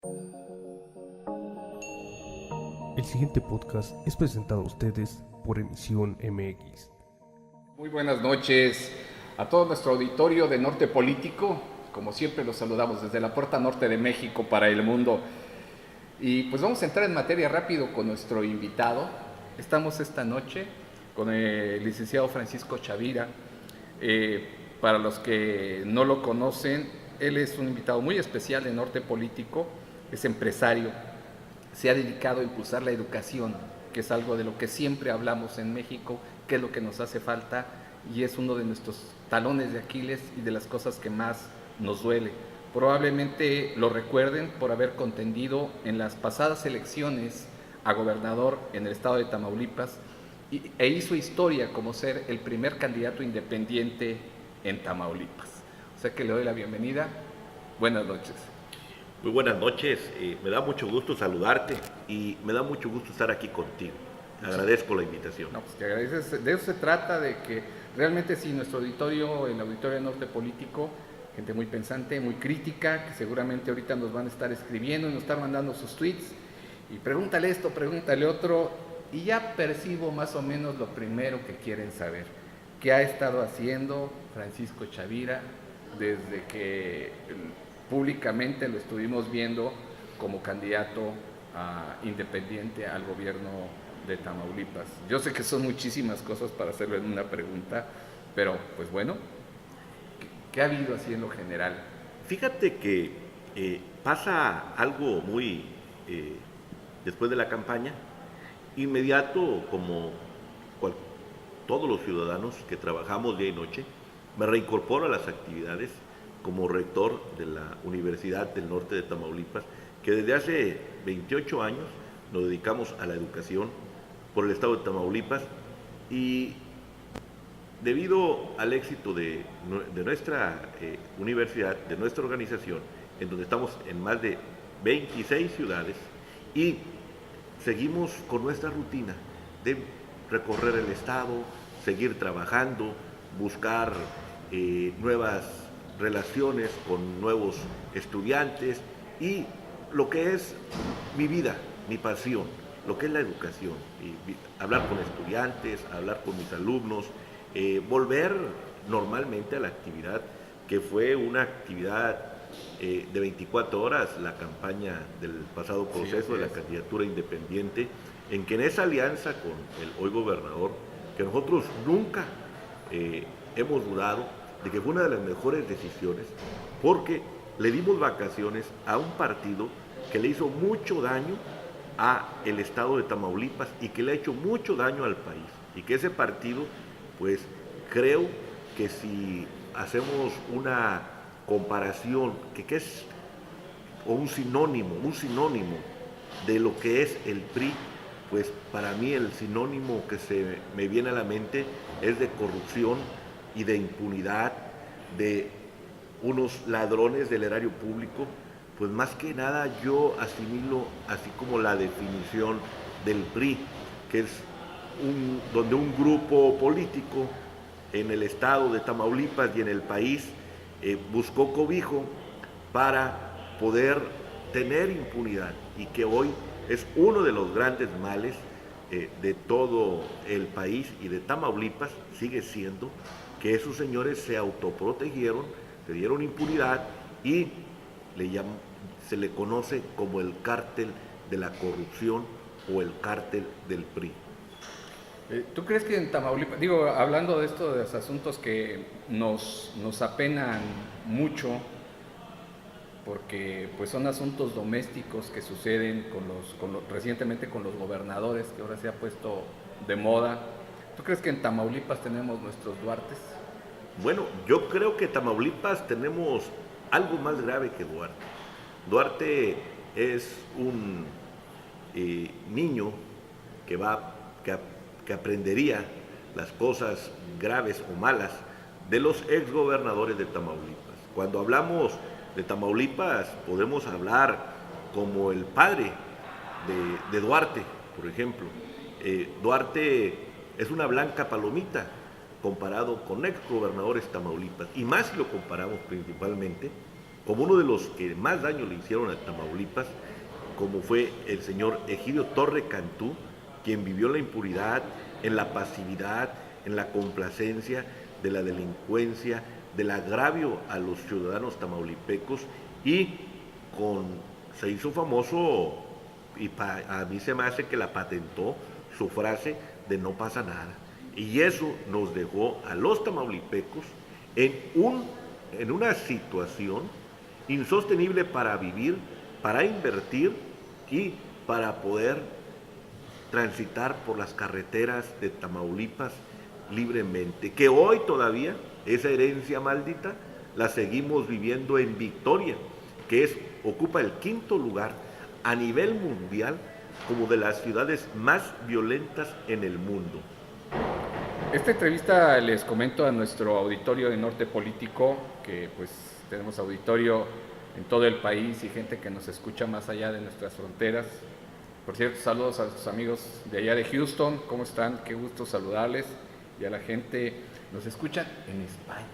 El siguiente podcast es presentado a ustedes por Emisión MX. Muy buenas noches a todo nuestro auditorio de Norte Político. Como siempre los saludamos desde la puerta norte de México para el mundo. Y pues vamos a entrar en materia rápido con nuestro invitado. Estamos esta noche con el licenciado Francisco Chavira. Para los que no lo conocen, él es un invitado muy especial de Norte Político, es empresario, se ha dedicado a impulsar la educación, que es algo de lo que siempre hablamos en México, que es lo que nos hace falta y es uno de nuestros talones de Aquiles y de las cosas que más nos duele. Probablemente lo recuerden por haber contendido en las pasadas elecciones a gobernador en el estado de Tamaulipas e hizo historia como ser el primer candidato independiente en Tamaulipas. O sea que le doy la bienvenida. Buenas noches. Muy buenas noches, me da mucho gusto saludarte y me da mucho gusto estar aquí contigo. Agradezco la invitación. No, pues te agradeces. De eso se trata, de que realmente sí, nuestro auditorio, el auditorio de Norte Político, gente muy pensante, muy crítica, que seguramente ahorita nos van a estar escribiendo y nos están mandando sus tweets y pregúntale esto, pregúntale otro, y ya percibo más o menos lo primero que quieren saber. ¿Qué ha estado haciendo Francisco Chavira desde que públicamente lo estuvimos viendo como candidato independiente al gobierno de Tamaulipas? Yo sé que son muchísimas cosas para hacerlo en una pregunta, pero pues bueno, ¿qué ha habido así en lo general? Fíjate que pasa algo muy, después de la campaña, inmediato como cual, todos los ciudadanos que trabajamos día y noche, me reincorporo a las actividades como rector de la Universidad del Norte de Tamaulipas, que desde hace 28 años nos dedicamos a la educación por el estado de Tamaulipas y debido al éxito de nuestra universidad, de nuestra organización, en donde estamos en más de 26 ciudades y seguimos con nuestra rutina de recorrer el estado, seguir trabajando, buscar nuevas relaciones con nuevos estudiantes y lo que es mi vida, mi pasión, lo que es la educación, hablar con estudiantes, hablar con mis alumnos, volver normalmente a la actividad que fue una actividad de 24 horas, la campaña del pasado proceso de la candidatura independiente, en que en esa alianza con el hoy gobernador, que nosotros nunca hemos dudado de que fue una de las mejores decisiones, porque le dimos vacaciones a un partido que le hizo mucho daño a el estado de Tamaulipas y que le ha hecho mucho daño al país, y que ese partido, pues creo que si hacemos una comparación, que es o un sinónimo de lo que es el PRI, pues para mí el sinónimo que se me viene a la mente es de corrupción y de impunidad, de unos ladrones del erario público. Pues más que nada yo asimilo así como la definición del PRI, que es donde un grupo político en el estado de Tamaulipas y en el país buscó cobijo para poder tener impunidad, y que hoy es uno de los grandes males de todo el país y de Tamaulipas, sigue siendo que esos señores se autoprotegieron, se dieron impunidad y se le conoce como el cártel de la corrupción o el cártel del PRI. ¿Tú crees que en Tamaulipas, digo, hablando de esto, de los asuntos que nos apenan mucho, porque pues son asuntos domésticos que suceden recientemente con los gobernadores, que ahora se ha puesto de moda? ¿Tú crees que en Tamaulipas tenemos nuestros Duartes? Bueno, yo creo que Tamaulipas tenemos algo más grave que Duarte. Duarte es un niño que aprendería las cosas graves o malas de los exgobernadores de Tamaulipas. Cuando hablamos de Tamaulipas podemos hablar como el padre de Duarte, por ejemplo. Duarte es una blanca palomita comparado con exgobernadores Tamaulipas, y más si lo comparamos principalmente como uno de los que más daño le hicieron a Tamaulipas, como fue el señor Egidio Torre Cantú, quien vivió en la impunidad, en la pasividad, en la complacencia de la delincuencia, del agravio a los ciudadanos tamaulipecos y se hizo famoso, y a mí se me hace que la patentó su frase de no pasa nada. Y eso nos dejó a los tamaulipecos en una situación insostenible para vivir, para invertir y para poder transitar por las carreteras de Tamaulipas libremente, que hoy todavía esa herencia maldita la seguimos viviendo en Victoria, que ocupa el 5º lugar a nivel mundial como de las ciudades más violentas en el mundo. Esta entrevista les comento a nuestro auditorio de Norte Político, que pues tenemos auditorio en todo el país y gente que nos escucha más allá de nuestras fronteras. Por cierto, saludos a sus amigos de allá de Houston, ¿cómo están? Qué gusto saludarles. Y a la gente, nos escuchan en España.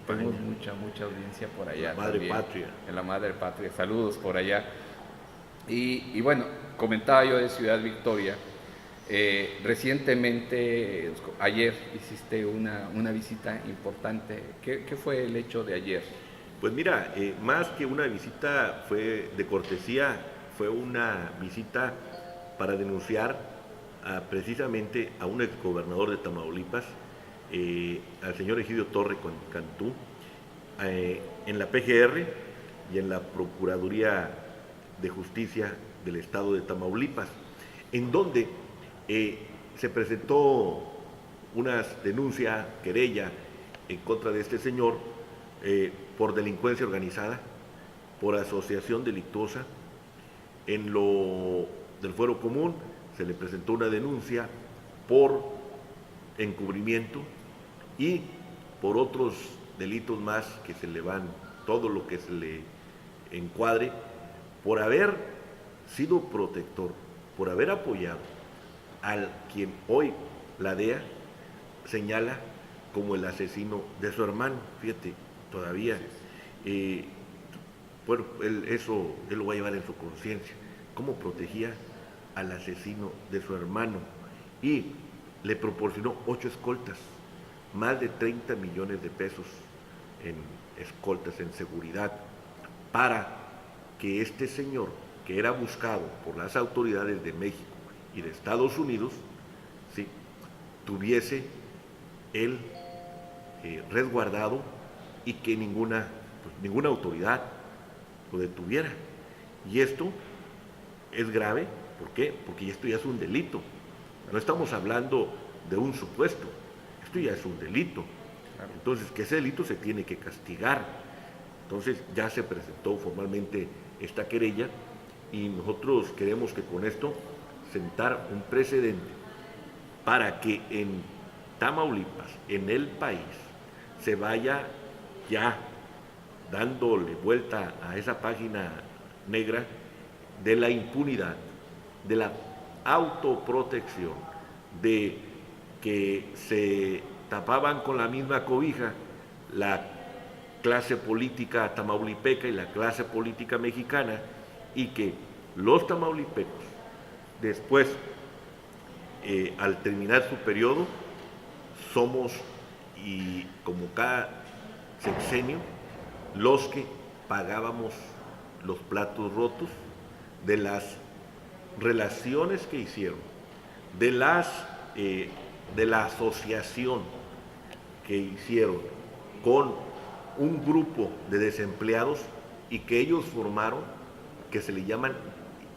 Tenemos mucha audiencia por allá. La madre también, patria. En la madre patria, saludos por allá. Y bueno, comentaba yo de Ciudad Victoria. Recientemente, ayer hiciste una visita importante. ¿Qué fue el hecho de ayer? Pues mira, más que una visita fue de cortesía, fue una visita para denunciar precisamente a un exgobernador de Tamaulipas, al señor Egidio Torre Cantú, en la PGR y en la Procuraduría de Justicia del Estado de Tamaulipas, en donde se presentó una denuncia, querella en contra de este señor por delincuencia organizada, por asociación delictuosa. En lo del fuero común se le presentó una denuncia por encubrimiento y por otros delitos más que se le van, todo lo que se le encuadre, por haber sido protector, por haber apoyado al quien hoy la DEA señala como el asesino de su hermano. Fíjate, todavía, bueno, él lo va a llevar en su conciencia, cómo protegía al asesino de su hermano y le proporcionó 8 escoltas, más de 30 millones de pesos en escoltas, en seguridad, para que este señor, que era buscado por las autoridades de México y de Estados Unidos, ¿sí?, tuviese él resguardado y que ninguna autoridad lo detuviera. Y esto es grave, ¿por qué? Porque esto ya es un delito. No estamos hablando de un supuesto, esto ya es un delito. Entonces, que ese delito se tiene que castigar. Entonces, ya se presentó formalmente esta querella y nosotros queremos que con esto sentar un precedente para que en Tamaulipas, en el país, se vaya ya dándole vuelta a esa página negra de la impunidad, de la autoprotección, de que se tapaban con la misma cobija la clase política tamaulipeca y la clase política mexicana, y que los tamaulipecos después, al terminar su periodo, somos, y como cada sexenio, los que pagábamos los platos rotos de las relaciones que hicieron, de la asociación que hicieron con un grupo de desempleados y que ellos formaron, que se le llaman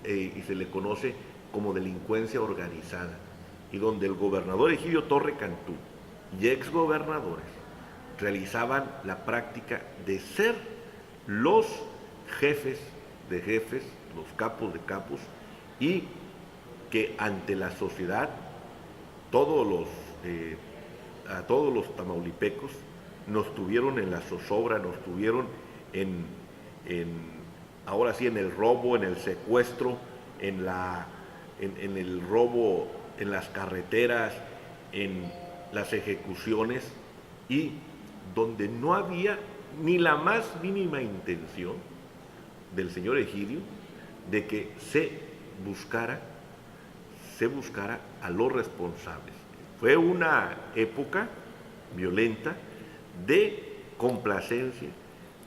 y se le conoce como delincuencia organizada, y donde el gobernador Egidio Torre Cantú y exgobernadores realizaban la práctica de ser los jefes de jefes, los capos de capos, y que ante la sociedad a todos los tamaulipecos nos tuvieron en la zozobra, nos tuvieron ahora sí, en el robo, en el secuestro, en el robo en las carreteras, en las ejecuciones, y donde no había ni la más mínima intención del señor Egidio de que buscara, se buscara a los responsables. Fue una época violenta de complacencia,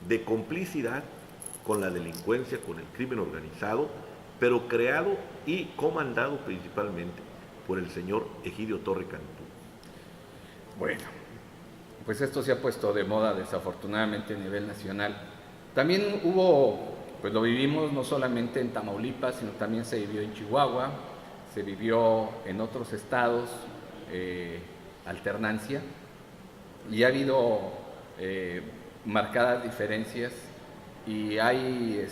de complicidad con la delincuencia, con el crimen organizado, pero creado y comandado principalmente por el señor Egidio Torre Cantú. Bueno, pues esto se ha puesto de moda desafortunadamente a nivel nacional. También hubo, pues lo vivimos no solamente en Tamaulipas, sino también se vivió en Chihuahua, se vivió en otros estados, alternancia, y ha habido marcadas diferencias, y hay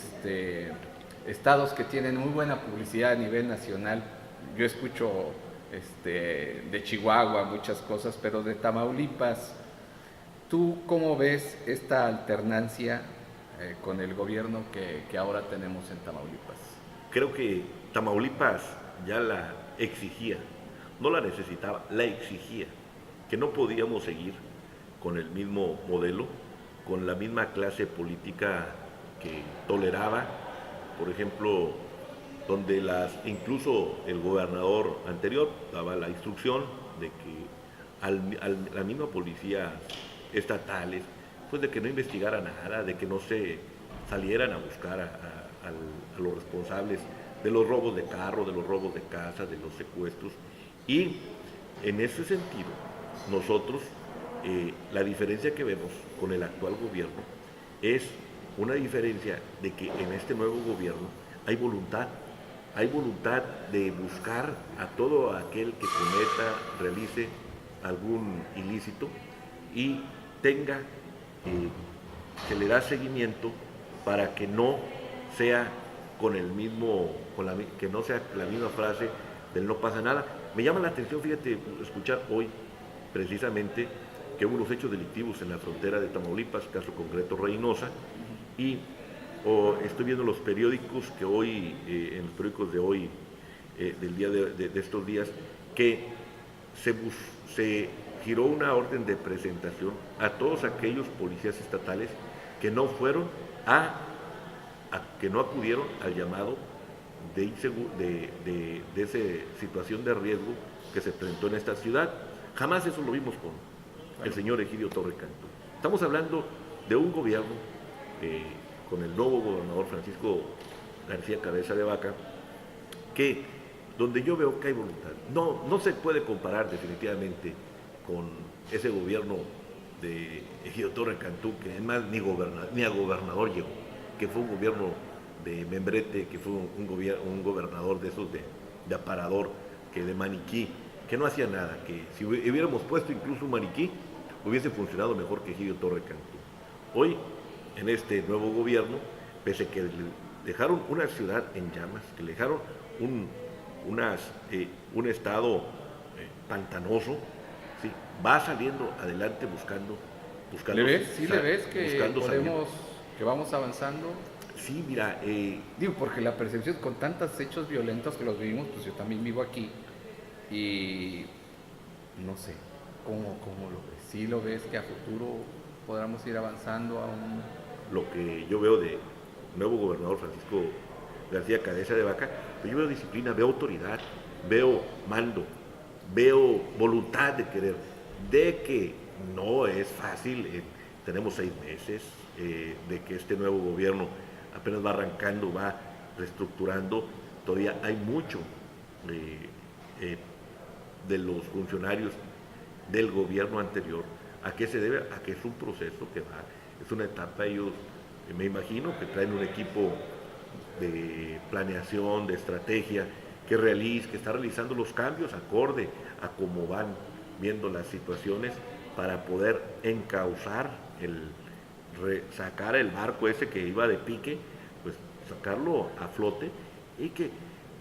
estados que tienen muy buena publicidad a nivel nacional. Yo escucho de Chihuahua muchas cosas, pero de Tamaulipas, ¿tú cómo ves esta alternancia con el gobierno que ahora tenemos en Tamaulipas? Creo que Tamaulipas ya la exigía, no la necesitaba, la exigía, que no podíamos seguir con el mismo modelo, con la misma clase política que toleraba, por ejemplo, donde incluso el gobernador anterior daba la instrucción de que la misma policía estatales, pues de que no investigara nada, de que no se salieran a buscar a los responsables de los robos de carro, de los robos de casa, de los secuestros. Y en ese sentido, nosotros, la diferencia que vemos con el actual gobierno es una diferencia de que en este nuevo gobierno hay voluntad de buscar a todo aquel que cometa, realice algún ilícito y tenga, que le da seguimiento para que no sea que no sea la misma frase del no pasa nada. Me llama la atención, fíjate, escuchar hoy precisamente que hubo unos hechos delictivos en la frontera de Tamaulipas, caso concreto Reynosa, y estoy viendo los periódicos que hoy, en los periódicos de hoy, del día de estos días, que se giró una orden de presentación a todos aquellos policías estatales que no fueron que no acudieron al llamado de esa situación de riesgo que se presentó en esta ciudad. Jamás eso lo vimos con el señor Egidio Torre Cantú. Estamos hablando de un gobierno con el nuevo gobernador Francisco García Cabeza de Vaca, donde yo veo que hay voluntad. No se puede comparar definitivamente con ese gobierno de Egidio Torre Cantú, que además ni a gobernador llegó, que fue un gobierno de membrete, que fue un gobernador de esos de aparador, que de maniquí, que no hacía nada, que si hubiéramos puesto incluso un maniquí, hubiese funcionado mejor que Egidio Torre Cantú. Hoy, en este nuevo gobierno, pese a que le dejaron una ciudad en llamas, que le dejaron un estado pantanoso, ¿sí?, va saliendo adelante buscando. ¿Le ves? ¿Sí le ves que vamos avanzando? Sí, mira. Digo, porque la percepción con tantos hechos violentos que los vivimos, pues yo también vivo aquí y no sé, ¿cómo lo ves? ¿Sí lo ves que a futuro podamos ir avanzando a un...? Lo que yo veo de nuevo gobernador Francisco García Cabeza de Vaca, pues yo veo disciplina, veo autoridad, veo mando, veo voluntad de querer, de que no es fácil, tenemos 6 meses, de que este nuevo gobierno apenas va arrancando, va reestructurando, todavía hay mucho de los funcionarios del gobierno anterior. ¿A qué se debe? A que es un proceso que va, es una etapa. Ellos, me imagino que traen un equipo de planeación, de estrategia, que está realizando los cambios acorde a cómo van viendo las situaciones para poder encauzar, sacar el barco ese que iba de pique, pues sacarlo a flote, y que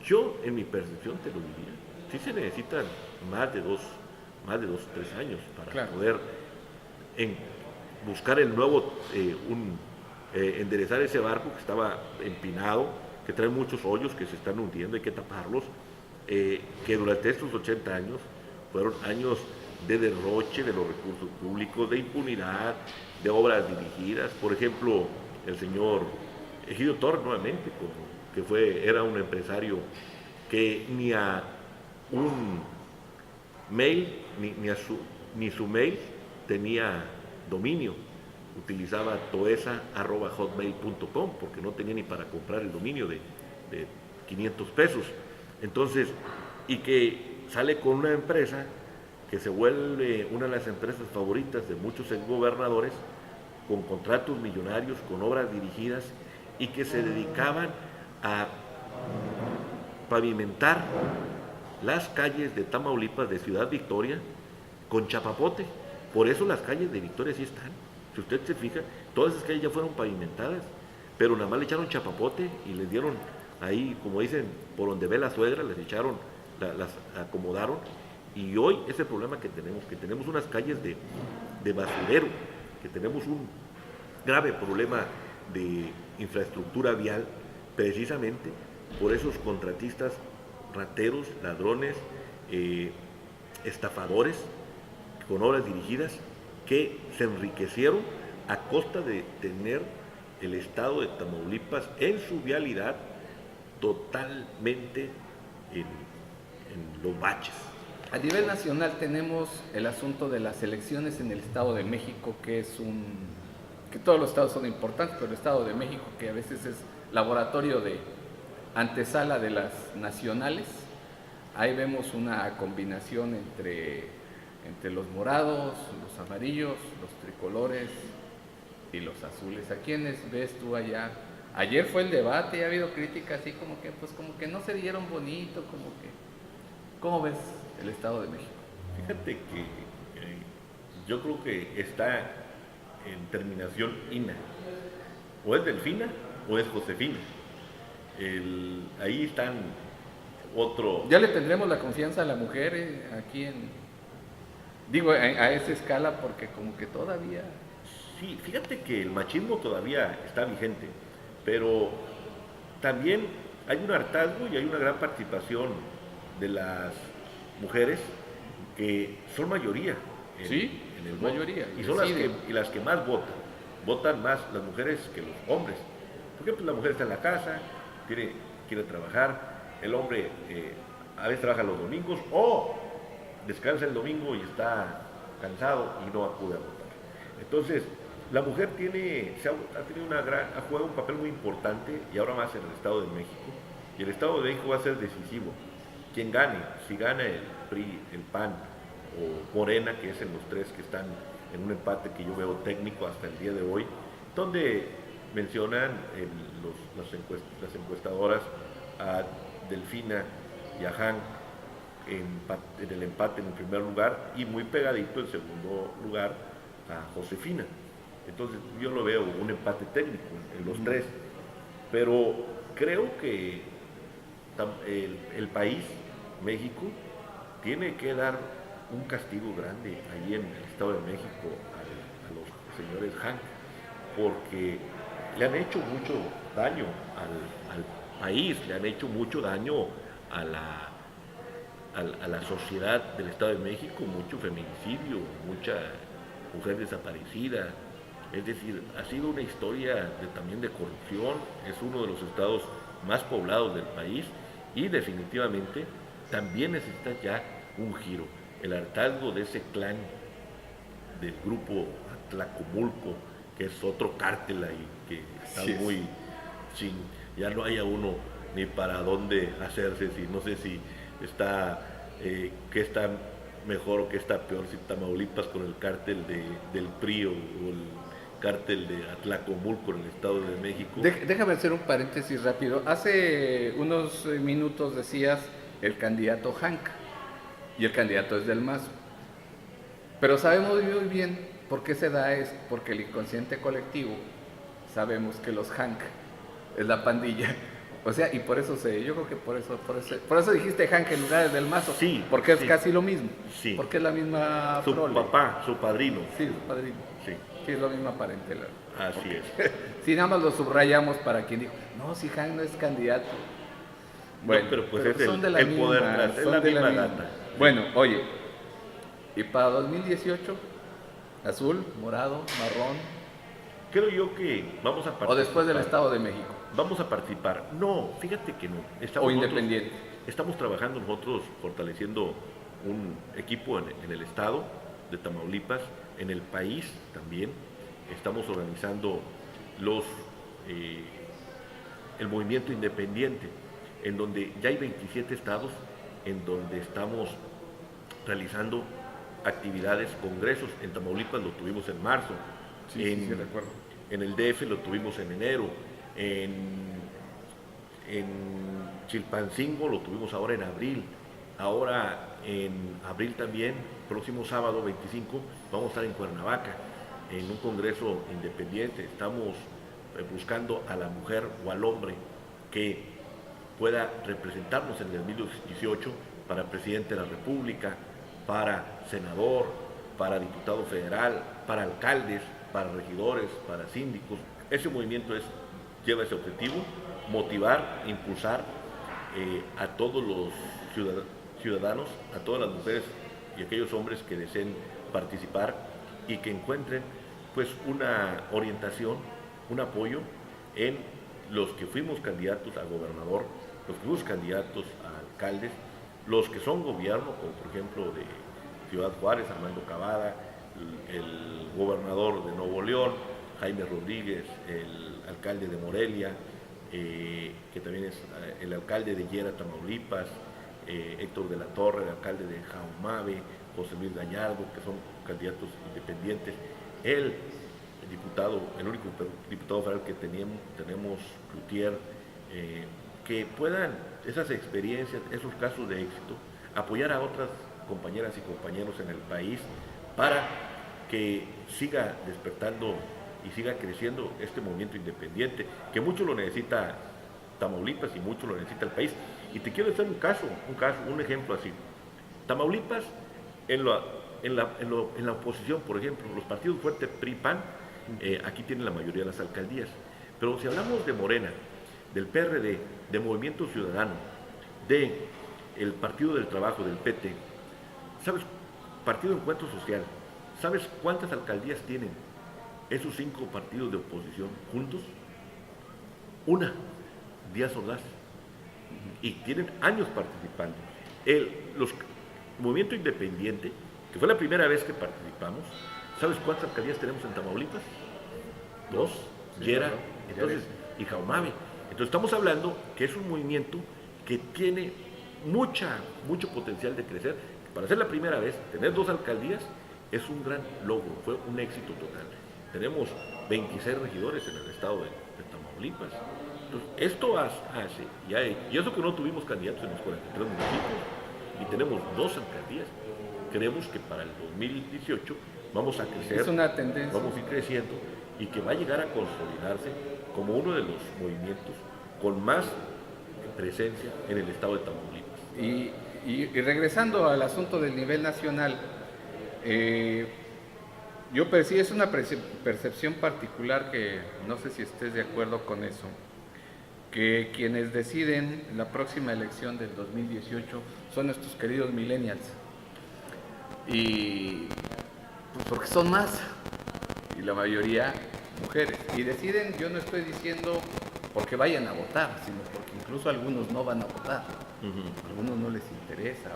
yo en mi percepción te lo diría, sí se necesitan más de 2 o 3 años para poder buscar el nuevo, enderezar ese barco que estaba empinado, que trae muchos hoyos que se están hundiendo, hay que taparlos, que durante estos 80 años fueron años de derroche de los recursos públicos, de impunidad, de obras dirigidas. Por ejemplo, el señor Egidio Torres, nuevamente, era un empresario que ni a un mail, ni su mail tenía dominio. Utilizaba toesa@hotmail.com porque no tenía ni para comprar el dominio de 500 pesos. Entonces, y que sale con una empresa que se vuelve una de las empresas favoritas de muchos exgobernadores, con contratos millonarios, con obras dirigidas, y que se dedicaban a pavimentar las calles de Tamaulipas, de Ciudad Victoria, con chapapote. Por eso las calles de Victoria sí están. Si usted se fija, todas esas calles ya fueron pavimentadas, pero nada más le echaron chapapote y les dieron ahí, como dicen, por donde ve la suegra, les echaron, las acomodaron. Y hoy ese problema que tenemos unas calles de basurero, que tenemos un grave problema de infraestructura vial, precisamente por esos contratistas rateros, ladrones, estafadores, con obras dirigidas, que se enriquecieron a costa de tener el estado de Tamaulipas en su vialidad totalmente en los baches. A nivel nacional tenemos el asunto de las elecciones en el Estado de México, que todos los estados son importantes, pero el Estado de México, que a veces es laboratorio de antesala de las nacionales. Ahí vemos una combinación entre los morados, los amarillos, los tricolores y los azules. ¿A quiénes ves tú allá? Ayer fue el debate y ha habido críticas así como que no se dieron bonito, ¿cómo ves el Estado de México? Fíjate que yo creo que está en terminación ina. O es Delfina o es Josefina. Ahí están otro... ¿Ya le tendremos la confianza a la mujer aquí a esa escala? Porque como que todavía... Sí, fíjate que el machismo todavía está vigente, pero también hay un hartazgo y hay una gran participación de las mujeres que son mayoría en el voto. Mayoría, y son las que más votan más las mujeres que los hombres, porque pues la mujer está en la casa, quiere trabajar, el hombre a veces trabaja los domingos o descansa el domingo y está cansado y no acude a votar. Entonces la mujer ha tenido ha jugado un papel muy importante, y ahora más en el Estado de México, y el Estado de México va a ser decisivo. Quien gane, si gana el PRI, el PAN o Morena, que es en los tres que están en un empate que yo veo técnico hasta el día de hoy, donde mencionan las encuestadoras a Delfina y a Hank en el empate en el primer lugar, y muy pegadito en segundo lugar a Josefina. Entonces yo lo veo un empate técnico en los tres, pero creo que el país, México, tiene que dar un castigo grande ahí en el Estado de México a los señores Hank, porque le han hecho mucho daño al país, le han hecho mucho daño a la sociedad del Estado de México, mucho feminicidio, mucha mujer desaparecida. Es decir, ha sido una historia también de corrupción, es uno de los estados más poblados del país, y definitivamente también necesita ya un giro. El hartazgo de ese clan del grupo Atlacomulco, que es otro cártel ahí, que está ya no haya uno ni para dónde hacerse, no sé si está, qué está mejor o qué está peor, si Tamaulipas con el cártel del PRI o el cártel de Atlacomulco en el Estado de México. Déjame hacer un paréntesis rápido. Hace unos minutos decías el candidato Hank y el candidato es del Mazo. Pero sabemos muy bien por qué se da es porque el inconsciente colectivo sabemos que los Hank es la pandilla. O sea, y por eso yo creo que por eso dijiste Hank en lugar del Mazo. Sí. Porque es casi lo mismo. Sí. Porque es la misma Su prole. papá, su padrino. Sí, su padrino. Sí. Sí, es lo misma parentela. Así es. Si nada más lo subrayamos para quien dijo, no, si Hank no es candidato. Bueno, pero pues es son de el poder, es la misma data. Bueno, oye, Y para 2018, azul, morado, marrón, Creo yo que vamos a participar. o después del Estado de México, Vamos a participar. No, fíjate que no. o Nosotros independiente. estamos trabajando nosotros fortaleciendo un equipo en el estado de Tamaulipas, en el país también. Estamos organizando los eh, el movimiento independiente, en donde ya hay 27 estados en donde estamos realizando actividades, congresos. En Tamaulipas lo tuvimos en marzo, Sí, recuerdo. en el DF lo tuvimos en enero, en, en Chilpancingo lo tuvimos ahora en abril, ahora en abril también, próximo sábado 25, vamos a estar en Cuernavaca, en un congreso independiente. Estamos buscando a la mujer o al hombre que pueda representarnos en el 2018 para presidente de la República, para senador, para diputado federal, para alcaldes, para regidores, para síndicos. Ese movimiento lleva ese objetivo, motivar, impulsar a todos los ciudadanos, a todas las mujeres y aquellos hombres que deseen participar y que encuentren pues una orientación, un apoyo en los que fuimos candidatos a gobernador, los que fuimos candidatos a alcaldes, los que son gobierno, como por ejemplo de Ciudad Juárez, Armando Cavada, el gobernador de Nuevo León, Jaime Rodríguez, el alcalde de Morelia, que también es el alcalde de Yera, Tamaulipas, Héctor de la Torre, el alcalde de Jaumabe, José Luis Gallardo, que son candidatos independientes, el diputado, el único diputado federal que tenemos Cloutier, que puedan esas experiencias, esos casos de éxito, apoyar a otras compañeras y compañeros en el país para que siga despertando y siga creciendo este movimiento independiente, que mucho lo necesita Tamaulipas y mucho lo necesita el país. Y te quiero hacer un ejemplo así. Tamaulipas, en la oposición, por ejemplo, los partidos fuertes PRI-PAN, aquí tienen la mayoría de las alcaldías. Pero si hablamos de Morena, del PRD, de Movimiento Ciudadano, del Partido del Trabajo, del PT, ¿sabes? Partido de Encuentro Social, ¿sabes cuántas alcaldías tienen esos 5 partidos de oposición juntos? Una, Díaz Ordaz, y tienen años participando. El Movimiento Independiente, que fue la primera vez que participamos, ¿sabes cuántas alcaldías tenemos en Tamaulipas? 2, Yera, entonces, y Jaumabe. Entonces estamos hablando que es un movimiento que tiene mucho potencial de crecer. Para ser la primera vez, tener 2 alcaldías es un gran logro, fue un éxito total. Tenemos 26 regidores en el estado de Tamaulipas. Entonces, esto hace, y eso que no tuvimos candidatos en los 43 municipios, y tenemos 2 alcaldías. Creemos que para el 2018 vamos a crecer, Es una tendencia. vamos a ir creciendo, y que va a llegar a consolidarse como uno de los movimientos con más presencia en el estado de Tamaulipas. Y regresando al asunto del nivel nacional, yo percibo, es una percepción particular que no sé si estés de acuerdo con eso, que quienes deciden la próxima elección del 2018 son nuestros queridos millennials. Y pues porque son más, y la mayoría mujeres. Y deciden, yo no estoy diciendo porque vayan a votar, sino porque incluso algunos no van a votar. A algunos no les interesa.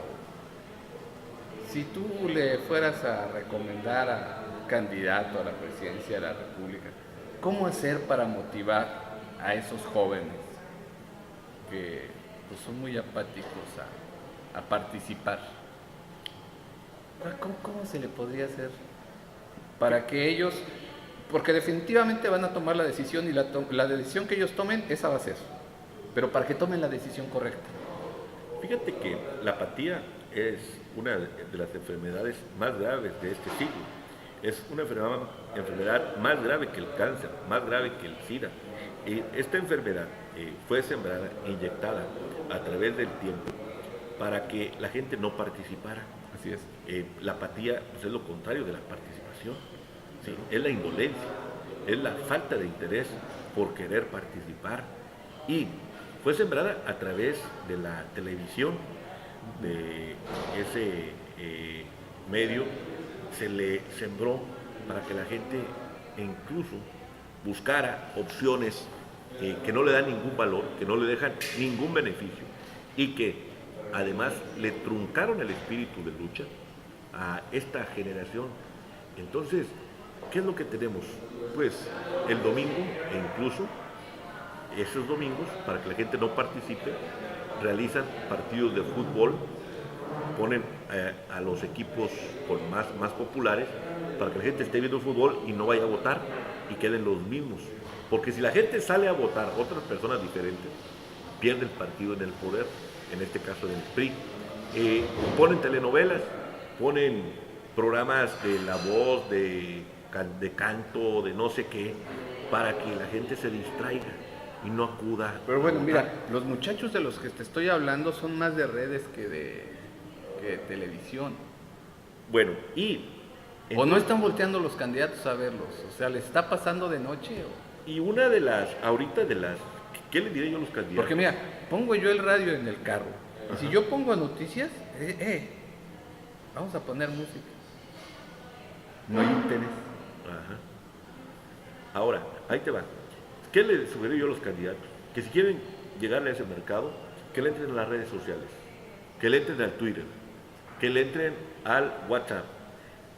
Si tú le fueras a recomendar a un candidato a la presidencia de la República, ¿cómo hacer para motivar a esos jóvenes que pues, son muy apáticos a participar? ¿Cómo se le podría hacer para que ellos, porque definitivamente van a tomar la decisión y la decisión que ellos tomen, esa va a ser, pero para que tomen la decisión correcta? Fíjate que la apatía es una de las enfermedades más graves de este siglo. Es una enfermedad más grave que el cáncer, más grave que el SIDA. Esta enfermedad fue sembrada, inyectada a través del tiempo para que la gente no participara. Así es. La apatía pues, es lo contrario de la participación. ¿Sí? Es la indolencia, es la falta de interés por querer participar. Y fue sembrada a través de la televisión, de ese medio se le sembró para que la gente incluso buscara opciones que no le dan ningún valor, que no le dejan ningún beneficio y que además le truncaron el espíritu de lucha a esta generación. Entonces, ¿qué es lo que tenemos? Pues el domingo, e incluso esos domingos, para que la gente no participe, realizan partidos de fútbol, ponen a los equipos más populares para que la gente esté viendo fútbol y no vaya a votar y queden los mismos. Porque si la gente sale a votar, otras personas diferentes, pierde el partido en el poder, en este caso en el PRI. Ponen telenovelas, ponen programas de La Voz, de canto, de no sé qué, para que la gente se distraiga y no acuda. Pero bueno, mira, los muchachos de los que te estoy hablando son más de redes que de televisión. Bueno, y... O no están volteando los candidatos a verlos, o sea, ¿les está pasando de noche? Y una de las, ahorita de las, ¿qué les diré yo a los candidatos? Porque mira, pongo yo el radio en el carro, y si yo pongo noticias, vamos a poner música. No hay interés. Ajá. Ahora, ahí te va. ¿Qué le sugiero yo a los candidatos? Que si quieren llegarle a ese mercado, que le entren a las redes sociales, que le entren al Twitter, que le entren al WhatsApp.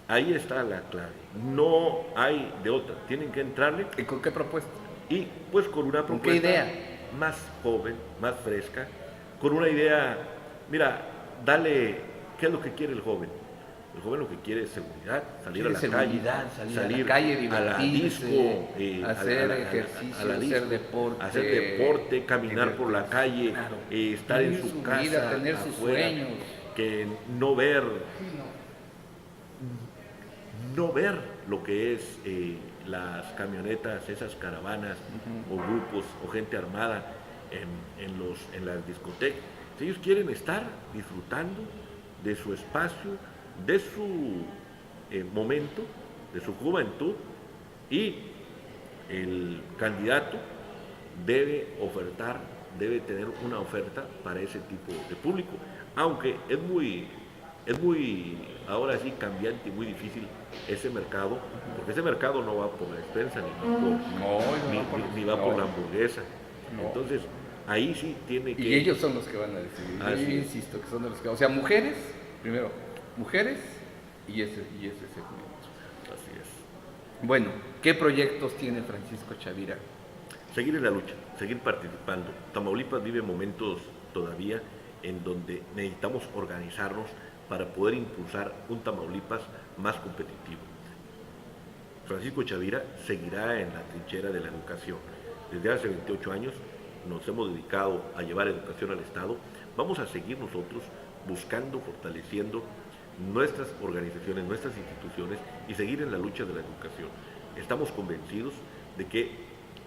Ahí está la clave. No hay de otra. Tienen que entrarle. ¿Y con qué propuesta? Y pues con una ¿Con propuesta qué idea? más joven, más fresca, con una idea, mira, dale, ¿qué es lo que quiere el joven? El joven lo que quiere es seguridad, salir a la calle, salir a la calle, a la disco, hacer ejercicio, hacer deporte, caminar por la calle, claro, estar en su casa, vida, tener sus afuera, sueños, que no ver lo que es las camionetas, esas caravanas o grupos o gente armada en las discotecas. Ellos quieren estar disfrutando de su espacio, de su momento, de su juventud, y el candidato debe tener una oferta para ese tipo de público, aunque es muy ahora sí cambiante y muy difícil ese mercado, porque ese mercado no va por la despensa ni va por la hamburguesa. No. Entonces ahí sí tiene que... Y ellos son los que van a decidir. Yo insisto que son de los que... O sea, mujeres, primero, mujeres y ese segmento. Así es. Bueno, ¿qué proyectos tiene Francisco Chavira? Seguir en la lucha, seguir participando. Tamaulipas vive momentos todavía en donde necesitamos organizarnos para poder impulsar un Tamaulipas más competitivo. Francisco Chavira seguirá en la trinchera de la educación. Desde hace 28 años nos hemos dedicado a llevar educación al Estado. Vamos a seguir nosotros buscando, fortaleciendo nuestras organizaciones, nuestras instituciones y seguir en la lucha de la educación. Estamos convencidos de que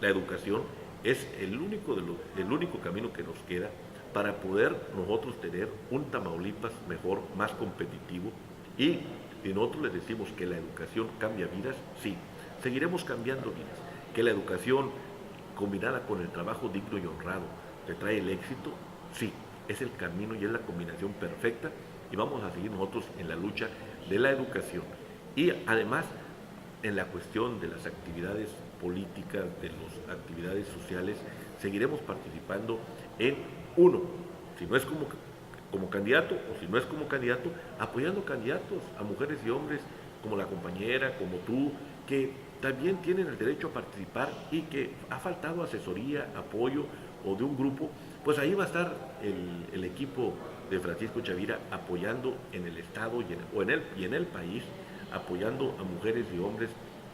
la educación es el único camino que nos queda para poder nosotros tener un Tamaulipas mejor, más competitivo. Y si nosotros les decimos que la educación cambia vidas, sí, seguiremos cambiando vidas. Que la educación combinada con el trabajo digno y honrado te trae el éxito, sí, es el camino y es la combinación perfecta, y vamos a seguir nosotros en la lucha de la educación. Y además, en la cuestión de las actividades políticas, de las actividades sociales, seguiremos participando en uno, si no es como candidato o si no es como candidato, apoyando candidatos a mujeres y hombres como la compañera, como tú, que también tienen el derecho a participar y que ha faltado asesoría, apoyo o de un grupo, pues ahí va a estar el equipo de Francisco Chavira apoyando en el Estado y en el país, apoyando a mujeres y hombres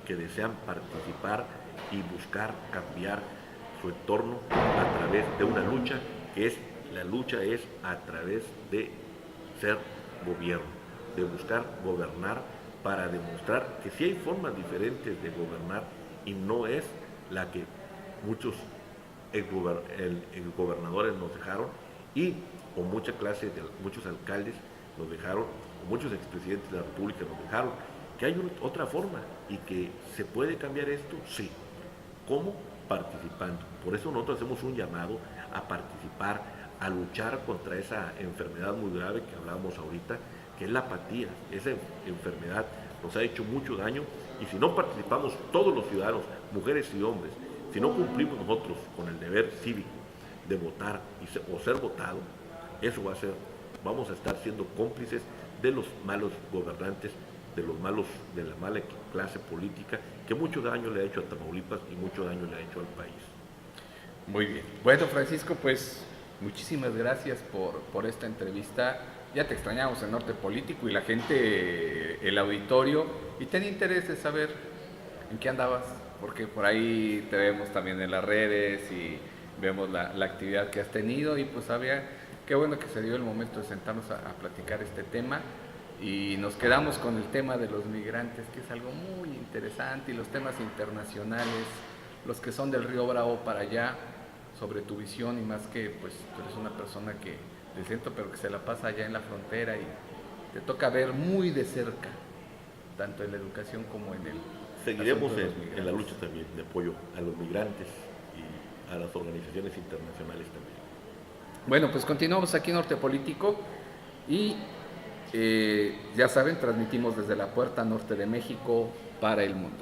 que desean participar y buscar cambiar su entorno a través de una lucha la lucha es a través de ser gobierno, de buscar gobernar para demostrar que sí hay formas diferentes de gobernar y no es la que muchos gobernadores nos dejaron o muchos alcaldes nos dejaron, o muchos expresidentes de la República nos dejaron, que hay otra forma y que se puede cambiar esto, sí. ¿Cómo? Participando. Por eso nosotros hacemos un llamado a participar, a luchar contra esa enfermedad muy grave que hablábamos ahorita, que es la apatía. Esa enfermedad nos ha hecho mucho daño, y si no participamos todos los ciudadanos, mujeres y hombres, si no cumplimos nosotros con el deber cívico de votar o ser votado, eso va a ser, vamos a estar siendo cómplices de los malos gobernantes, de la mala clase política, que mucho daño le ha hecho a Tamaulipas y mucho daño le ha hecho al país. Muy bien. Bueno, Francisco, pues muchísimas gracias por esta entrevista. Ya te extrañamos en Norte Político y la gente, el auditorio, y tenía interés de saber en qué andabas, porque por ahí te vemos también en las redes y vemos la actividad que has tenido, y pues qué bueno que se dio el momento de sentarnos a platicar este tema, y nos quedamos con el tema de los migrantes, que es algo muy interesante, y los temas internacionales, los que son del Río Bravo para allá, sobre tu visión, y más que pues tú eres una persona que del centro, pero que se la pasa allá en la frontera, y te toca ver muy de cerca, tanto en la educación como en el... Seguiremos en la lucha también de apoyo a los migrantes y a las organizaciones internacionales también. Bueno, pues continuamos aquí en Norte Político, y ya saben, transmitimos desde la puerta norte de México para el mundo.